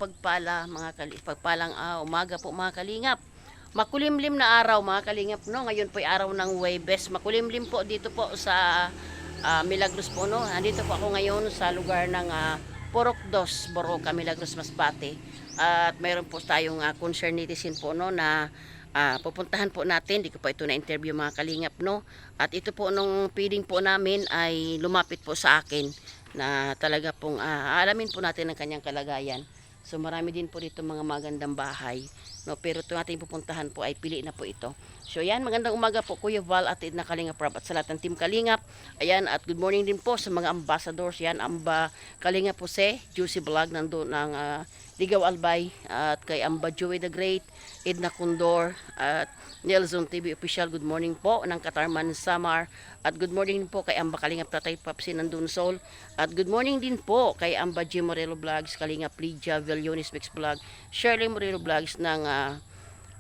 mapagpala pagpalang umaga po mga kalingap. Makulimlim na araw mga kalingap, no? Ngayon po ay araw ng Huwebes. Makulimlim po dito po sa Milagros po, no? Andito po ako ngayon sa lugar ng Purok Dos, Boroca, Milagros, Masbate. At mayroon po tayong concerned netizen po, no, na pupuntahan po natin. Di ko pa ito na-interview mga kalingap, no? At ito po nung feeding po namin ay lumapit po sa akin na talaga pong aalamin po natin ang kanyang kalagayan. So marami din po dito mga magandang bahay, no, pero ito natin pupuntahan po ay pili na po ito. So yan, magandang umaga po Kuya Val at na Kalingap Rob at sa lahat ng Team Kalingap. Ayan, at good morning din po sa mga ambassadors. Yan, Amba Kalingap Jose, Juicy Vlog nandoon ng Ligaw Albay, at kay Amba Joey the Great, Edna Condor, at Nelson TV Official, good morning po ng Katarman Samar, at good morning din po kay Amba Kalingap Tatay Papsi nandun Sol, at good morning din po kay Amba G Morelo Vlogs, Kalingap Lydia Villones Mix Vlog, Shirley Morelo Vlogs ng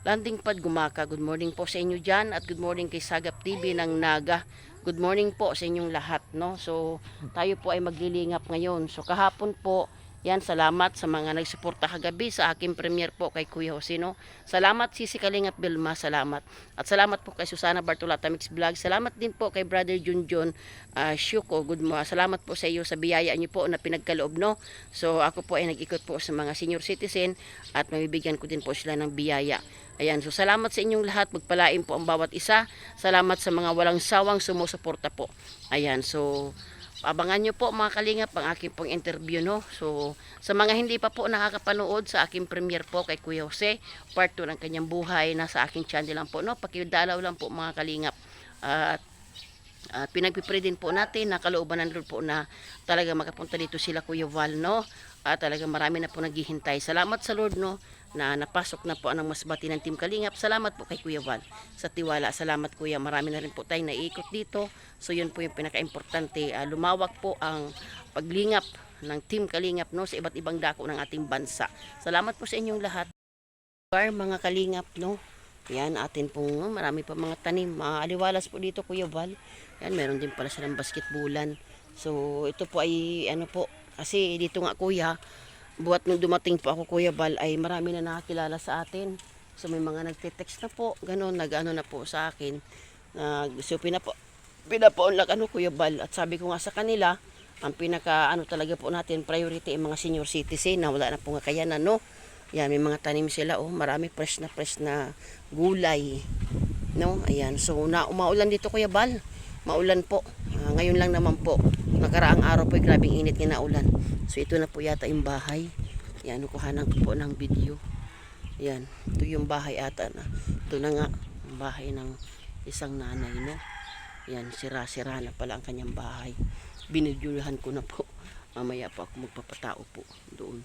Landing Pad Gumaka, good morning po sa inyo dyan, at good morning kay Sagap TV ng Naga, good morning po sa inyong lahat, no? So tayo po ay maglilingap ngayon. So kahapon po, yan, salamat sa mga nagsuporta kagabi sa aking premiere po kay Kuya Jose, no? Salamat Sisi Kalingap Bilma, salamat. At salamat po kay Susana Bartolata Mix Vlog. Salamat din po kay Brother Junjun Shuko. Salamat po sa iyo sa biyaya niyo po na pinagkaloob, no? So ako po ay nag-ikot po sa mga senior citizen at mabibigyan ko din po sila ng biyaya. Ayan, so salamat sa inyong lahat. Magpalain po ang bawat isa. Salamat sa mga walang sawang sumusuporta po. Ayan, so abangan nyo po mga kalingap ang aking pong interview, no? So sa mga hindi pa po nakakapanood sa aking premiere po kay Kuya Jose, part 2 ng kanyang buhay, nasa aking channel lang po, no? Pakidalaw lang po mga kalingap. At pinagpipray din po natin na kalooban ng Lord po na talaga makapunta dito sila Kuya Val, no? At talaga marami na po naghihintay. Salamat sa Lord, no, na napasok na po ang masbati ng Team Kalingap. Salamat po kay Kuya Val sa tiwala. Salamat Kuya, marami na rin po tayong naiikot dito. So yun po yung pinaka-importante, lumawak po ang paglingap ng Team Kalingap, no, sa iba't ibang dako ng ating bansa. Salamat po sa inyong lahat. Mga kalingap, no, yan atin pong marami pa mga tanim, mga aliwalas po dito Kuya Val. Yan, meron din pala silang basketbulan. So ito po ay ano po, kasi dito nga Kuya, buhat nung dumating po ako Kuya Val ay marami na nakakilala sa atin. So may mga nagte-text na po, gano'n, nag-ano na po sa akin. So pinapaunlak Kuya Val, at sabi ko nga sa kanila, ang pinaka talaga po natin priority ay mga senior citizen na wala na po nga kayanan, no? Yan, may mga tanim sila, marami fresh na gulay, no? Ayan, so umaulan dito Kuya Val, maulan po. Ngayon lang naman po, nakaraang araw po grabing init nga naulan. So ito na po yata yung bahay. Yan, kuhanan ko po ng video. Yan, ito yung bahay ata na. Ito na nga ang bahay ng isang nanay, no? Yan, sira-sira na pala ang kanyang bahay. Binidyuhan ko na po. Mamaya po ako magpapatao po doon.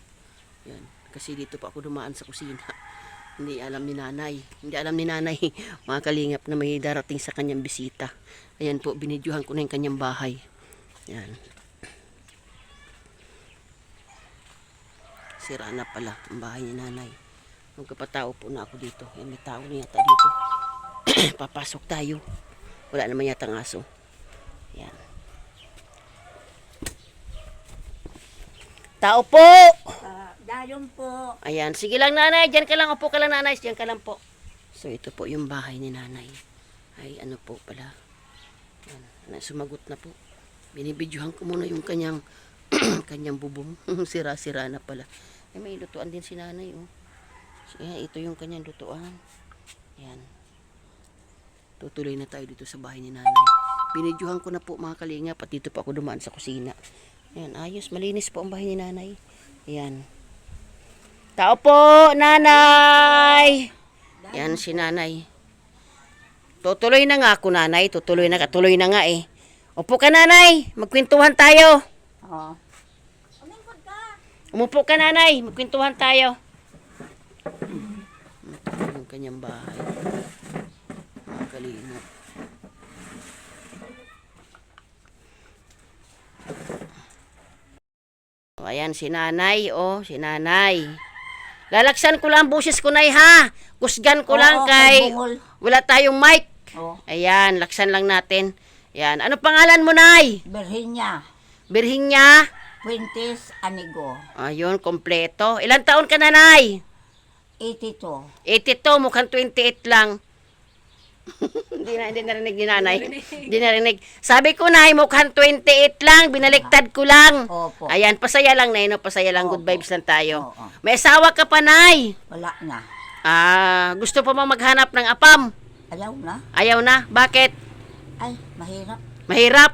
Yan, kasi dito po ako dumaan sa kusina. Hindi alam ni nanay, mga kalingap, na may darating sa kanyang bisita. Ayan po, binidyuhan ko na yung kanyang bahay. Yan. Sira na pala ang bahay ni nanay. Magkapatao po na ako dito. Yan, may tao na yata dito. Papasok tayo. Wala naman yata ng aso. Yan. Tao po! Dayon po. Ayan, sige lang nanay, diyan ka lang, upo ka lang nanay, diyan ka lang po. So ito po yung bahay ni nanay. Ay ano po pala. Yan, sumagot na po. Binibidyohan ko muna yung kanyang kanyang bubong. Sira-sira na pala. Ay, may lutuan din si nanay, oh. So, yan, ito yung kanyang lutuan. Yan. Tutuloy na tayo dito sa bahay ni nanay. Binidyohan ko na po mga kalingap, at dito pa ako dumaan sa kusina. Yan, ayos, malinis po ang bahay ni nanay. Yan. Tao po, nanay! Yan si nanay. Tutuloy na nga ako, nanay. Tutuloy na nga eh. Upo ka, nanay. Magkwentuhan tayo. Oo. Umupo ka, nanay. Magkwentuhan tayo. Ito yung kanyang bahay. Mga kalingap. O, ayan si nanay, si nanay. Lalaksan ko lang busis ko, nay, ha? Kusgan ko lang kay wala tayong mic. Ayan, laksan lang natin. Ayan, ano pangalan mo, nay? Virginia. Virginia? Fuentes Anigo. Ayun, kompleto. Ilan taon ka, nanay? 82. 82, mukhang 28 lang. Hindi narinig ni nanay. Hindi narinig. Sabi ko, nay, mukhang 28 lang. Binaliktad ko lang. Opo. Ayan, pasaya lang, nay, no? Pasaya lang. Good Opo. vibes lang tayo. Oo. May asawa ka pa, nay. Wala na. Gusto pa mo maghanap ng apam? Ayaw na. Ayaw na. Bakit? Ay, mahirap. Mahirap.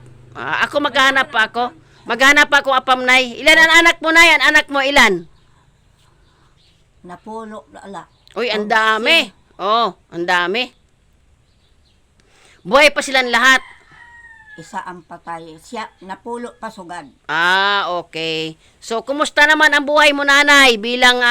Ako maghanap pa ako. Maghanap pa ako apam, nay. Ilan ang anak mo, nay? Ang anak mo, ilan? Napulo na ala. Uy, ang dami. Oh, ang dami. Buhay pa silang lahat. Isa ang patay. Siya, napulo pa sugad. Okay. So, kumusta naman ang buhay mo, nanay? Bilang,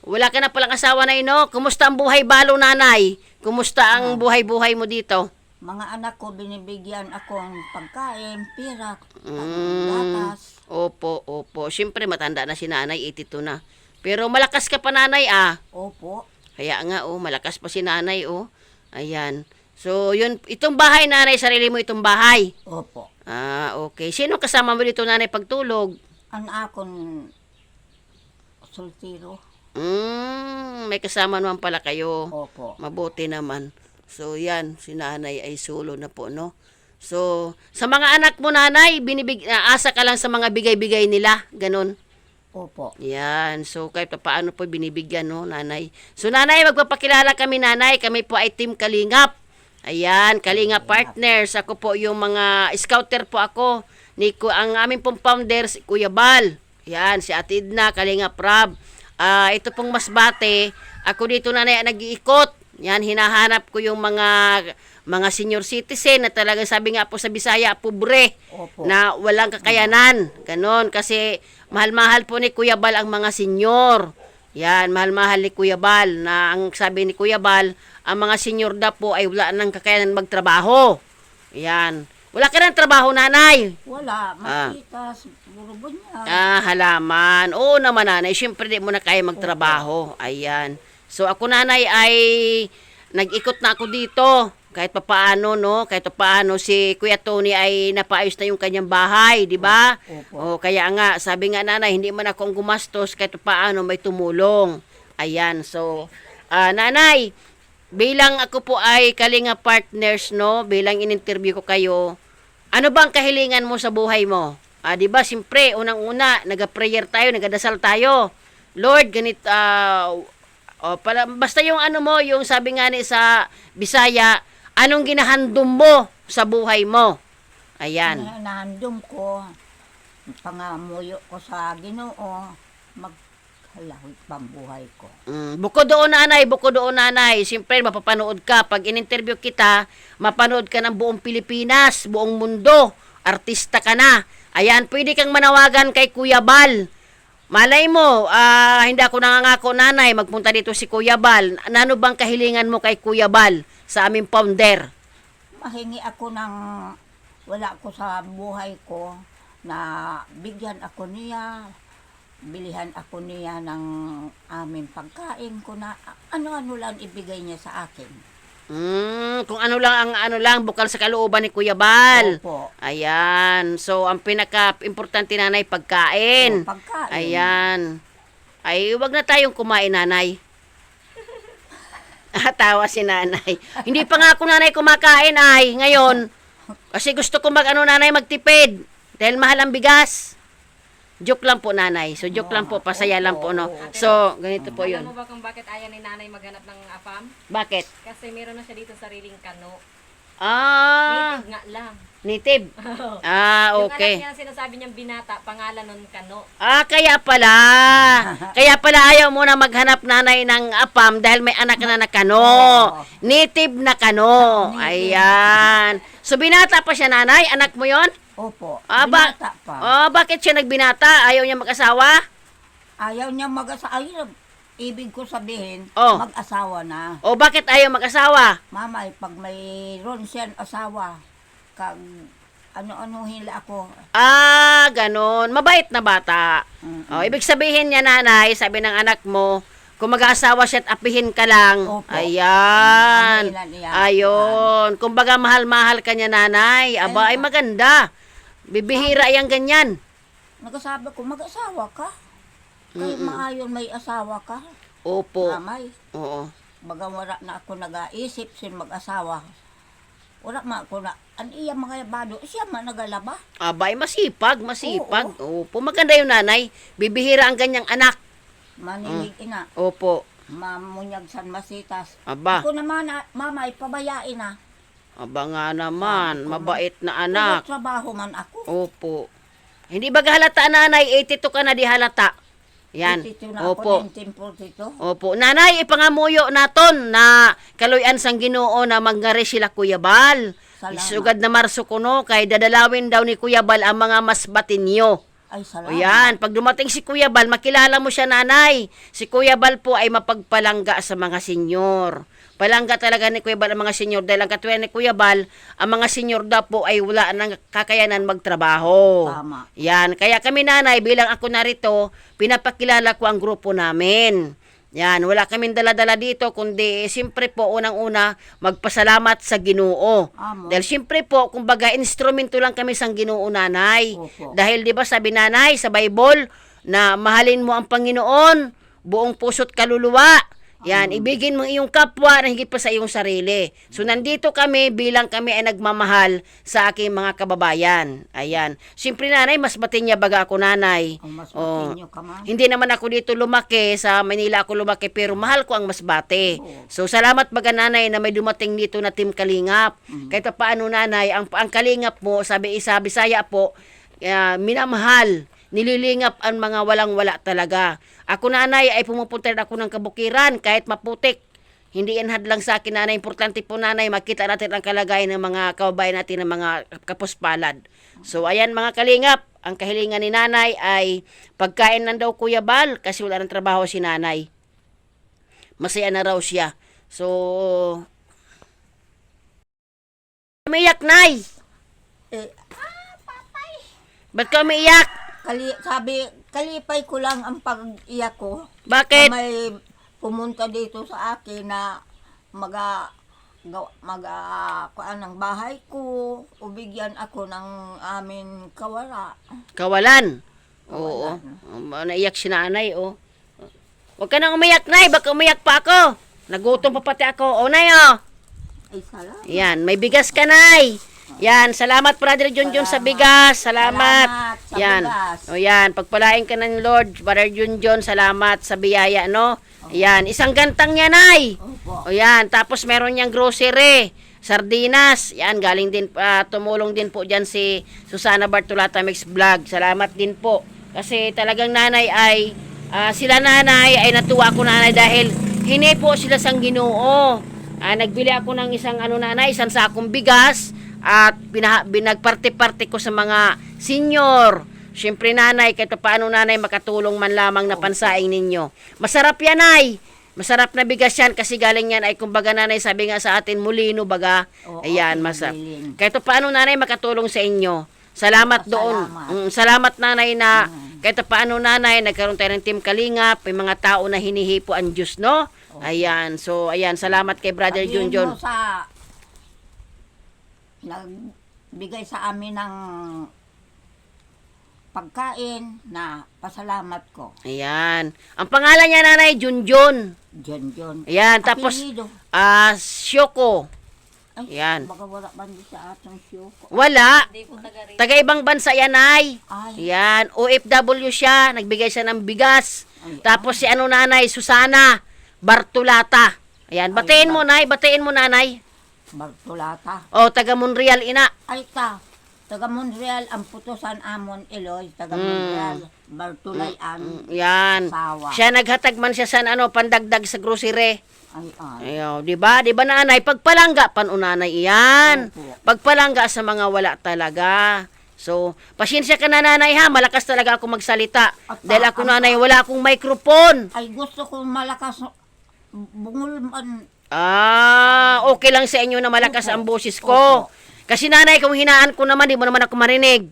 wala ka na palang asawa na ino. Kumusta ang buhay balo, nanay? Kumusta ang buhay-buhay mo dito? Mga anak ko, binibigyan akong pagkain, pira, Mm, gatas. opo. Siyempre, matanda na si nanay, 82 na. Pero malakas ka pa, nanay, Opo. Kaya nga, malakas pa si nanay, Ayan. So, yun, itong bahay, nanay, sarili mo itong bahay. Opo. Okay. Sino kasama mo dito, nanay, pagtulog? Ang akong soltero. May kasama naman pala kayo. Opo. Mabuti naman. So, yan, si nanay ay solo na po, no? So, sa mga anak mo, nanay, asa ka lang sa mga bigay-bigay nila, ganun. Opo. Yan. So, kahit paano po binibigyan, no, nanay. So, nanay, magpapakilala kami, nanay. Kami po ay Team Kalingap. Ayan, Kalingap Partners. Ako po yung mga scouter po ako. Ang aming pong founder, si Kuya Bal. Yan, si Ate Edna, Kalingap Rab. Ito pong Masbate. Ako dito, nanay, nag-iikot. Yan, hinahanap ko yung mga senior citizen na talagang sabi nga po sa Bisaya, pobre, Opo. na walang kakayanan. Ganon, kasi mahal-mahal po ni Kuya Bal ang mga senior. Yan, mahal-mahal ni Kuya Bal, na ang sabi ni Kuya Bal, ang mga senior daw po ay wala nang kakayanan magtrabaho. Yan. Wala ka ng trabaho, nanay? Wala. Masitas. Puro bunyag. Halaman. Oo naman, nanay. Siyempre, di mo na kaya magtrabaho. Ayan. So, ako, nanay, ay nag-ikot na ako dito. Kahit papaano, no? Kahit papaano, si Kuya Tony ay napaayos na yung kanyang bahay, di ba? Opo. Kaya nga, sabi nga, nanay, hindi man ako ang gumastos, kahit papaano may tumulong. Ayan. So, nanay, bilang ako po ay Kalinga Partners, no? Bilang in-interview ko kayo, ano bang kahilingan mo sa buhay mo? Di ba, siyempre, unang-una, nag-prayer tayo, nag-dasal tayo. Lord, basta yung ano mo, yung sabi nga ni sa Bisaya, anong ginahandom mo sa buhay mo? Ayan. Nahandom ko, pangamuyo ko sa Ginoo, maghalawit pambuhay ko. Bukod doon, nanay, siyempre, mapapanood ka. Pag in-interview kita, mapanood ka ng buong Pilipinas, buong mundo. Artista ka na. Ayan, pwede kang manawagan kay Kuya Bal. Malay mo, hindi ako nangangako, nanay, magpunta dito si Kuya Bal. Ano bang kahilingan mo kay Kuya Bal sa aming founder? Mahingi ako ng, wala ko sa buhay ko, na bigyan ako niya, bilihan ako niya ng aming pagkain ko na ano-ano lang ibigay niya sa akin. Kung ano lang, bukal sa kalooban ni Kuya Bal. Opo. Ayan. So, ang pinaka-importante, nanay, pagkain. Pagkain. Ayan. Ay, wag na tayong kumain, nanay. Tawa si nanay. Hindi pa nga ako, nanay, kumakain, ay. Ngayon, kasi gusto ko nanay, magtipid. Dahil mahal ang bigas. Joke lang po, nanay. So, joke lang po, pasaya lang po, no? So, ganito po yun. Alam mo ba kung bakit ayaw ni nanay maghanap ng AFAM? Bakit? Kasi meron na siya dito sariling kano. Ah, Native nga lang. native. Yung anak Okay. niya sinasabi niyang binata, pangalan nun kano. Kaya pala. Kaya pala ayaw mo na maghanap, nanay, ng apam dahil may anak na kano. Native na kano. Ayan. So, binata pa siya, nanay? Anak mo yon? Opo. Binata pa. Bakit siya nagbinata? Ayaw niya mag-asawa? Ayaw niya mag-asawa. Ibig ko sabihin, Oh. mag-asawa na. O bakit ayaw mag-asawa? Mamay, pag mayroon siyang asawa, kag ano-ano hila ako. Ganon. Mabait na bata. Ibig sabihin niya, nanay, sabi ng anak mo, kung mag-asawa siya at apihin ka lang. Opo. Ayan. Amilan niya. Ayon. Kumbaga mahal-mahal ka niya, nanay. Aba, ay maganda. Bibihira yang ganyan. nagasabi ko, mag-asawa ka. Kaya maayon may asawa ka. Opo. Mamay, Oo. baga wala na ako nag-aisip sin mag-asawa. Wala ma ako na, an iya mga bado, siya man nagalaba. Abay, masipag. Opo, maganda yung nanay. Bibihira ang ganyang anak. Manilig ina, Opo. mamunyag san masitas. Aba, Ako naman, mama, ipabayain na. aba nga naman. Mabait na anak. Trabaho man ako. Opo. Hindi ba halata, nanay? 82 ka na di halata. Yan. Itito na Opo. ako, 1942. Opo. Nanay, ipangamuyo naton na kaluyan sang Ginoo na manggari sila Kuya Bal. Salamat. Sugad na Marso kuno kay dadalawin daw ni Kuya Bal ang mga masbatinyo. Ay, salamat. O yan, pag dumating si Kuya Bal, makilala mo siya, nanay. Si Kuya Bal po ay mapagpalangga sa mga senyor. Palangga talaga ni Kuya Bal ang mga senyor dahil ang katuwiran ni Kuya Bal, ang mga senyor daw po ay wala nang kakayanan magtrabaho. Tama. Yan, kaya kami nanay, bilang ako narito, pinapakilala ko ang grupo namin. Yan, wala kaming dala-dala dito, kundi siyempre po, unang-una, magpasalamat sa Ginoo. Amo. Dahil siyempre po, kumbaga, instrumento lang kami sa Ginoo, nanay. Opo. Dahil di ba sabi nanay sa Bible, na mahalin mo ang Panginoon, buong puso't kaluluwa. Yan, ibigin mo iyong kapwa na higit pa sa iyong sarili. So, nandito kami bilang kami ay nagmamahal sa aking mga kababayan. Ayan. Siyempre, nanay, mas niya baga ako, nanay. Ang mas Oh. matinyo ka man. Hindi naman ako dito lumaki, sa Manila ako lumaki, pero mahal ko ang Masbate. Oo. So, salamat baga, nanay, na may dumating dito na Team Kalingap. Kahit pa paano, nanay, ang Kalingap mo, sabi Bisaya po, minamahal, nililingap ang mga walang-wala talaga. Ako, nanay, ay pumupunta rin ako ng kabukiran kahit maputik. Hindi yan hadlang sa akin, nanay. Importante po, nanay, makita natin ang kalagayan ng mga kababayan natin, ng mga kapuspalad. So, ayan mga kalingap, ang kahilingan ni nanay ay pagkain lang daw Kuya Bal kasi wala ng trabaho si nanay. Masaya na raw siya. So, umiyak, nay. Eh, Ba't ka umiyak? kalipay ko lang ang pag-iyak ko. Bakit? Na may pumunta dito sa akin na kuan ng bahay ko, ubigyan ako ng amin kawala. Kawalan. Oo. Naiyak si nanay, oh. Huwag ka nang umiyak, nay. Baka umiyak pa ako. Nagutom pa pati ako. O, nay, oh. Ay, salamat. Yan, may bigas ka, nay. Yan, salamat, Brother Junjun, sa bigas. Salamat. Salamat sa Yan. bigas. O yan, pagpalain ka ng Lord, Brother Junjun, salamat sa biyaya, no? Yan, isang gantang yan, nay. Opo. O yan, tapos meron niyang grocery, sardinas. Yan, galing din, tumulong din po dyan si Susana Bartolata Mix Vlog. Salamat din po. Kasi talagang nanay ay, sila nanay ay natuwa ko, nanay, dahil hinay po sila sang Ginoo. Nagbili ako ng isang nanay, isang sakong bigas at binagparte-parte ko sa mga senior. Siyempre, nanay, kahit paano, nanay, makatulong man lamang na pansaing ninyo. Masarap yan, nay. Masarap na bigas yan kasi galing yan ay kumbaga, nanay, sabi nga sa atin, mulino baga. Oo, Ayan, masarap. pinagaling. Kahit paano, nanay, makatulong sa inyo. Salamat doon. Salamat, nanay, na kahit paano, nanay, nagkaroon tayo ng Team Kalingap, may mga tao na hinihipo ang Diyos, no? Ayan. So, ayan, salamat kay Brother Sabihin Junjun. mo sa nagbigay sa amin ng pagkain na pasalamat ko. Ayan. Ang pangalan niya, nanay, Junjun. John. Ayan, tapos, Apelido. Syoko. Ay, Yan. baka wala ba di sa atong siyoko. Wala. Hindi po taga rin. Taga-ibang bansa yan, ay. Ay, Yan. OFW siya. Nagbigay siya ng bigas. Ay, Tapos si nanay, Susana Bartolata. Ayan. Batiin mo, nay. Batiin mo, nanay. Bartolata. O, taga Monreal, ina. Ay, taga Montreal, ang putusan amon Eloy, taga Montreal, Bartolayan, Yan. Sawa. Siya naghatag man siya sa pandagdag sa grocery. Ay. Ayo, di ba? Di ba, nanay? Pagpalangga panunanay iyan. Opo. Pagpalangga sa mga wala talaga. So, pasensya ka na, nanay, ha. Malakas talaga ako magsalita. At Dahil ako, nanay, wala akong microphone. Ay, gusto ko malakas, bungol man. Okay lang sa inyo na malakas Opo. ang boses ko. Opo. Kasi, nanay, kung hinaan ko naman, di mo naman ako marinig.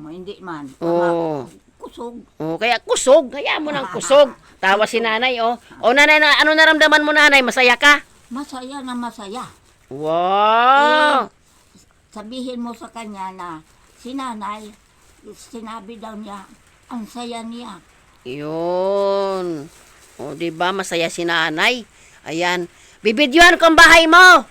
Hindi man. Oo. Kusog. Kaya kusog. Kaya mo ng kusog. Tawa si nanay, oh. O, nanay, ano naramdaman mo, nanay? Masaya ka? Masaya na masaya. Wow! Sabihin mo sa kanya na si nanay, sinabi daw niya, Ang saya niya. Yun. O, di ba masaya si nanay? Ayan. Bibidyohan ko ang bahay mo.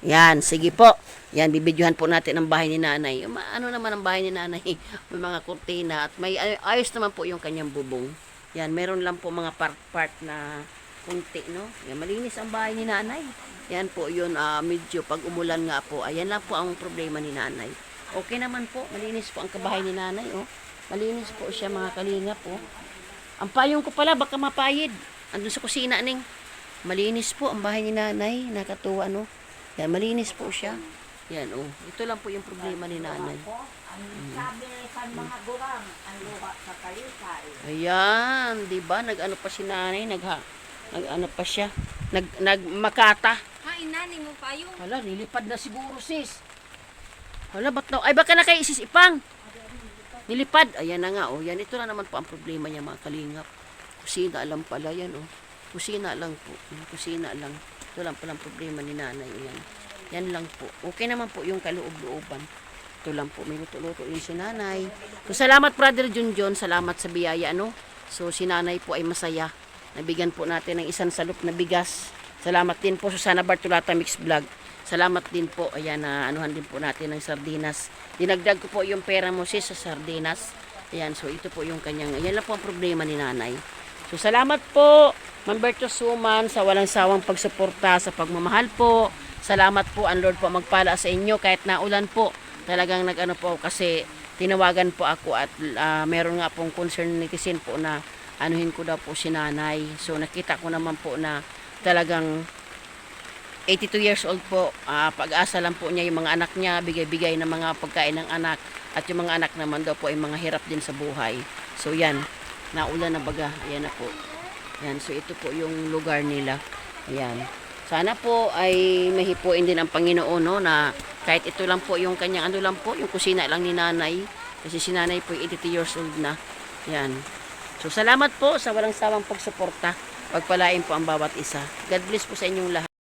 Yan, sige po. Yan, bibidyohan po natin ang bahay ni nanay. Ano naman ang bahay ni nanay? May mga kurtina at may ayos naman po yung kanyang bubong. Yan, meron lang po mga part-part na kunti, no? Yan, malinis ang bahay ni nanay. Yan po yun, medyo pag umulan nga po. Ayan lang po ang problema ni nanay. Okay naman po, malinis po ang kabahay ni nanay, oh. Malinis po siya, mga kalingap, oh. Ang payong ko pala, baka mapayid. Andun sa kusina, ning. Malinis po ang bahay ni nanay. Nakatuwa, no? Yan, malinis po siya. Yan, oh. Ito lang po yung problema ni nanay. Ang sabi sa mga gurang, ang luha sa kalisay. Ayan, di ba? Nag-ano pa si nanay, nag-ano pa siya. Nagmakata. Ay, nani mo pa yung. Hala, nilipad na siguro, sis. Hala, ba't na? Ay, baka na kay sis Ipang. Nilipad. Ayan na nga, oh. Yan, ito na naman po ang problema niya, mga kalingap. Kusina lang pala yan, oh. Kusina lang po. Kusina lang. Ito lang palang problema ni nanay, yan. Yan lang po. Okay naman po yung kaloob-looban. Ito lang po, may luto-luto din si nanay. So, salamat, Brother Junjun. Salamat sa biyaya, no? So, si nanay po ay masaya. Nabigyan po natin ng isang salop na bigas. Salamat din po sa Sana Bartolata Mix Vlog. Salamat din po. Ayan, anuhan din po natin ng sardinas. Dinagdag ko po yung pera mo, sis, sa sardinas. Ayan, so ito po yung kanyang, ayan lang po ang problema ni nanay. So, salamat po, Ma'am Berto Suman, sa walang sawang pagsuporta, sa pagmamahal po. Salamat po, ang Lord po magpala sa inyo kahit naulan po. Talagang nag-ano po kasi tinawagan po ako at meron nga pong concern netizen po na anuhin ko daw po si nanay. So nakita ko naman po na talagang 82 years old po. Pag-asa lang po niya yung mga anak niya, bigay-bigay ng mga pagkain ng anak. At yung mga anak naman daw po ay mga hirap din sa buhay. So yan, naulan na baga. Ayan na po. Yan, so ito po yung lugar nila. Ayan. Sana po ay mahipuin din ang Panginoon, no, na kahit ito lang po yung kanyang ano lang po, yung kusina lang ni nanay. Kasi si nanay po 82 years old na. Yan. So salamat po sa walang sawang pagsuporta. Pagpalain po ang bawat isa. God bless po sa inyong lahat.